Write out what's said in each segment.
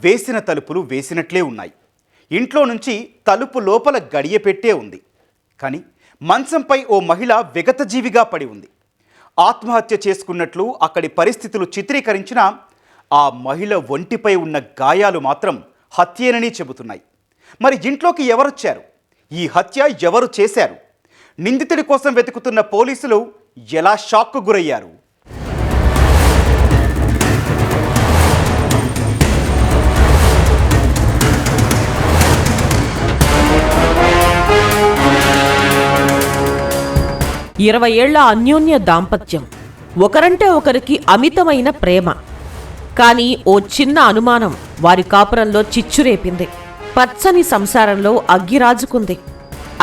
వేసిన తలుపులు వేసినట్లే ఉన్నాయి. ఇంట్లో నుంచి తలుపు లోపల గడియ పెట్టే ఉంది. కానీ మంచంపై ఓ మహిళ విగతజీవిగా పడి ఉంది. ఆత్మహత్య చేసుకున్నట్లు అక్కడి పరిస్థితులు చిత్రీకరించిన ఆ మహిళ ఒంటిపై ఉన్న గాయాలు మాత్రం హత్యేనని చెబుతున్నాయి. మరి ఇంట్లోకి ఎవరొచ్చారు? ఈ హత్య ఎవరు చేశారు? నిందితుడి కోసం వెతుకుతున్న పోలీసులు ఎలా షాక్కు గురయ్యారు? ఏళ్ల అన్యోన్య దాంపత్యం, ఒకరంటే ఒకరికి అమితమైన ప్రేమ. కానీ ఓ చిన్న అనుమానం వారి కాపురంలో చిచ్చురేపింది. పచ్చని సంసారంలో అగ్గిరాజుకుంది.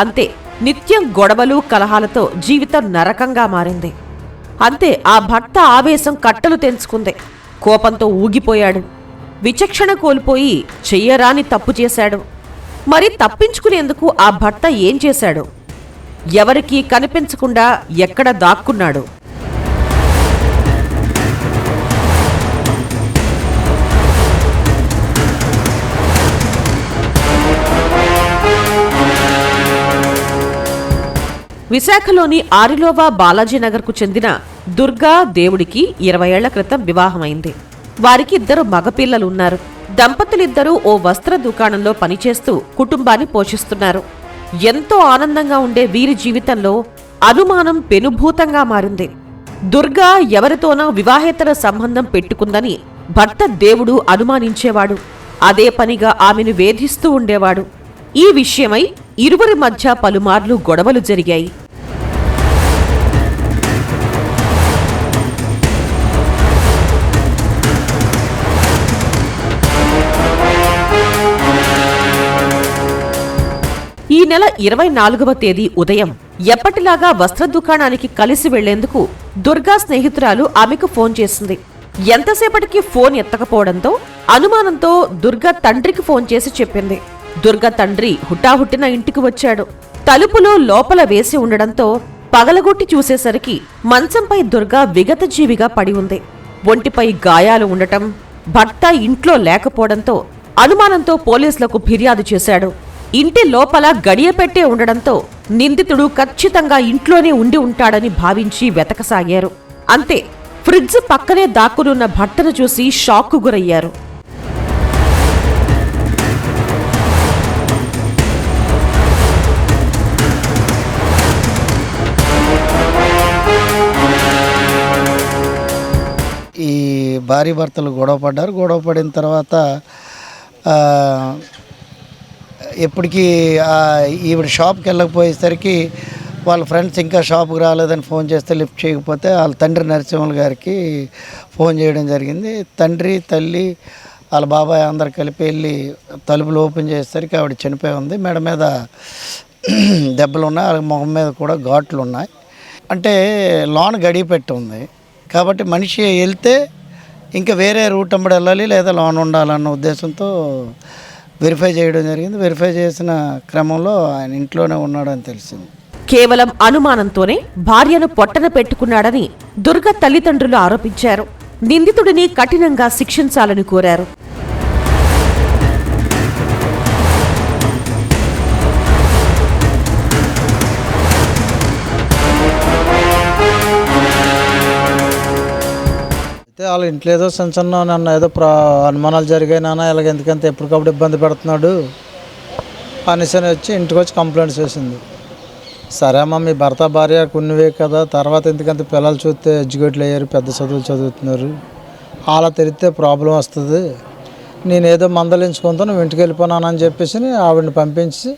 అంతే, నిత్యం గొడవలు కలహాలతో జీవితం నరకంగా మారింది. అంతే, ఆ భర్త ఆవేశం కట్టలు తెంచుకుంది. కోపంతో ఊగిపోయాడు. విచక్షణ కోల్పోయి చెయ్యరాని తప్పు చేశాడు. మరి తప్పించుకునేందుకు ఆ భర్త ఏం చేశాడు? ఎవరికీ కనిపించకుండా ఎక్కడ దాక్కున్నాడు? విశాఖలోని ఆరిలోవా బాలాజీనగర్కు చెందిన దుర్గా దేవుడికి 20 ఏళ్ల క్రితం వివాహమైంది. వారికి 2 మగపిల్లలున్నారు. దంపతులిద్దరూ ఓ వస్త్ర దుకాణంలో పనిచేస్తూ కుటుంబాన్ని పోషిస్తున్నారు. ఎంతో ఆనందంగా ఉండే వీరి జీవితంలో అనుమానం పెనుభూతంగా మారింది. దుర్గా ఎవరితోనో వివాహేతర సంబంధం పెట్టుకుందని భర్త దేవుడు అనుమానించేవాడు. అదే పనిగా ఆమెను వేధిస్తూ ఉండేవాడు. ఈ విషయమై ఇరువురి మధ్య పలుమార్లు గొడవలు జరిగాయి. ఈ నెల 24వ తేదీ ఉదయం ఎప్పటిలాగా వస్త్ర దుకాణానికి కలిసి వెళ్లేందుకు దుర్గా స్నేహితురాలు ఆమెకు ఫోన్ చేసింది. ఎంతసేపటికి ఫోన్ ఎత్తకపోవడంతో అనుమానంతో దుర్గా తండ్రికి ఫోన్ చేసి చెప్పింది. దుర్గా తండ్రి హుటాహుట్టిన ఇంటికి వచ్చాడు. తలుపులు లోపల వేసి ఉండడంతో పగలగొట్టి చూసేసరికి మంచంపై దుర్గా విగతజీవిగా పడి ఉంది. ఒంటిపై గాయాలు ఉండటం, భర్త ఇంట్లో లేకపోవడంతో అనుమానంతో పోలీసులకు ఫిర్యాదు చేశాడు. ఇంటి లోపల గడియ పెట్టే ఉండడంతో నిందితుడు ఖచ్చితంగా ఇంట్లోనే ఉండి ఉంటాడని భావించి వెతకసాగారు. అంతే, ఫ్రిడ్జ్ పక్కనే దాక్కునున్న భర్తను చూసి షాక్కు గురయ్యారు. ఈ భార్య భర్తలు గొడవ పడిన తర్వాత ఎప్పటికీ ఈవిడ షాప్కి వెళ్ళకపోయేసరికి వాళ్ళ ఫ్రెండ్స్ ఇంకా షాప్కి రాలేదని ఫోన్ చేస్తే లిఫ్ట్ చేయకపోతే వాళ్ళ తండ్రి నరసింహులు గారికి ఫోన్ చేయడం జరిగింది. తండ్రి, తల్లి, వాళ్ళ బాబాయ్ అందరు కలిపి వెళ్ళి తలుపులు ఓపెన్ చేసేసరికి ఆవిడ చనిపోయి ఉంది. మెడ మీద దెబ్బలు ఉన్నాయి, వాళ్ళ మొహం మీద కూడా ఘాట్లు ఉన్నాయి. అంటే లోన గడియ పెట్టి ఉంది కాబట్టి మనిషి వెళ్తే ఇంకా వేరే రూట్ అమ్మడి వెళ్ళాలి లేదా లోన్ ఉండాలన్న ఉద్దేశంతో వెరిఫై చేయడం జరిగింది. వెరిఫై చేసిన క్రమంలో ఆయన ఇంట్లోనే ఉన్నాడని తెలిసింది. కేవలం అనుమానంతోనే భార్యను పొట్టన పెట్టుకున్నాడని దుర్గ తల్లిదండ్రులు ఆరోపించారు. నిందితుడిని కఠినంగా శిక్షించాలని కోరారు. వాళ్ళ ఇంట్లో ఏదో చిన్న నన్ను ఏదో అనుమానాలు జరిగాయి, నాన్న ఇలాగ ఎందుకంటే ఎప్పటికప్పుడు ఇబ్బంది పెడుతున్నాడు అనేసి వచ్చి ఇంటికి వచ్చి కంప్లైంట్స్ చేసింది. సరే అమ్మ, మీ భర్త భార్య కొన్నివే కదా, తర్వాత ఎందుకంటే పిల్లలు చూస్తే ఎడ్యుకేట్లు అయ్యారు, పెద్ద చదువులు చదువుతున్నారు, అలా తెలిస్తే ప్రాబ్లం వస్తుంది, నేనేదో మందలించుకుంటూ నువ్వు ఇంటికి వెళ్ళిపోనానని చెప్పేసి ఆవిడని పంపించి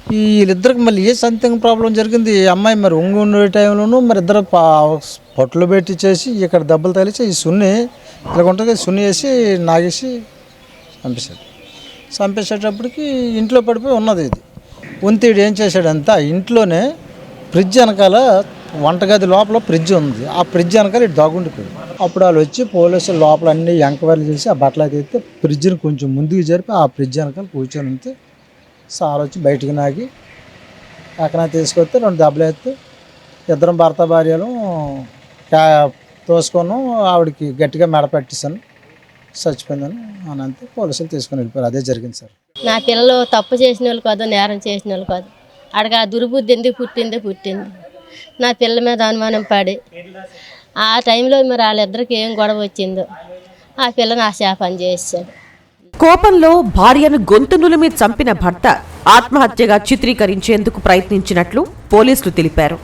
వీళ్ళిద్దరికి మళ్ళీ ఏ సంథింగ్ ప్రాబ్లం జరిగింది. ఈ అమ్మాయి మరి ఉండే టైంలోనూ మరి ఇద్దరు పొట్లు పెట్టి చేసి ఇక్కడ దెబ్బలు తగిలిచి ఈ సున్ని ఇలా ఉంటుంది, సున్ని వేసి నాగేసి చంపేసేటప్పటికి ఇంట్లో పడిపోయి ఉన్నది. ఇది వంతీడు ఏం చేశాడంతా ఇంట్లోనే ఫ్రిడ్జ్ వెనకాల వంటగది లోపల ఫ్రిడ్జ్ ఉంది, ఆ ఫ్రిడ్జ్ వెనకాల ఇటు దాగుండిపోయింది. అప్పుడు వాళ్ళు వచ్చి పోలీసులు లోపల అన్ని ఎంక్వైరీ చేసి ఆ బట్టలు అయితే ఫ్రిడ్జ్ని కొంచెం ముందుకు జరిపి ఆ ఫ్రిడ్జ్ వెనకాల కూర్చొని ఉంటే సార్ వచ్చి బయటికి నాగి అక్కడ తీసుకొస్తే 2 దెబ్బలు ఎత్తే ఇద్దరం భర్త భార్యలు తోసుకొని ఆవిడకి గట్టిగా మెడ పెట్టేశాను. చచ్చిపోయిందని అని అంతే పోలీసులు తీసుకుని వెళ్ళిపోయారు. అదే జరిగింది సార్. నా పిల్లలు తప్పు చేసిన వాళ్ళు కాదు, నేరం చేసిన వాళ్ళు కాదు. అడగా దుర్బుద్ధి ఎందుకు పుట్టింది. నా పిల్ల మీద అనుమానం పడి ఆ టైంలో మరి వాళ్ళిద్దరికి ఏం గొడవ వచ్చిందో ఆ పిల్లని ఆ శాపం చేశాడు. కోపంలో భార్యను గొంతు నులిమి చంపిన భర్త ఆత్మహత్యగా చిత్రీకరించేందుకు ప్రయత్నించినట్లు పోలీసులు తెలిపారు.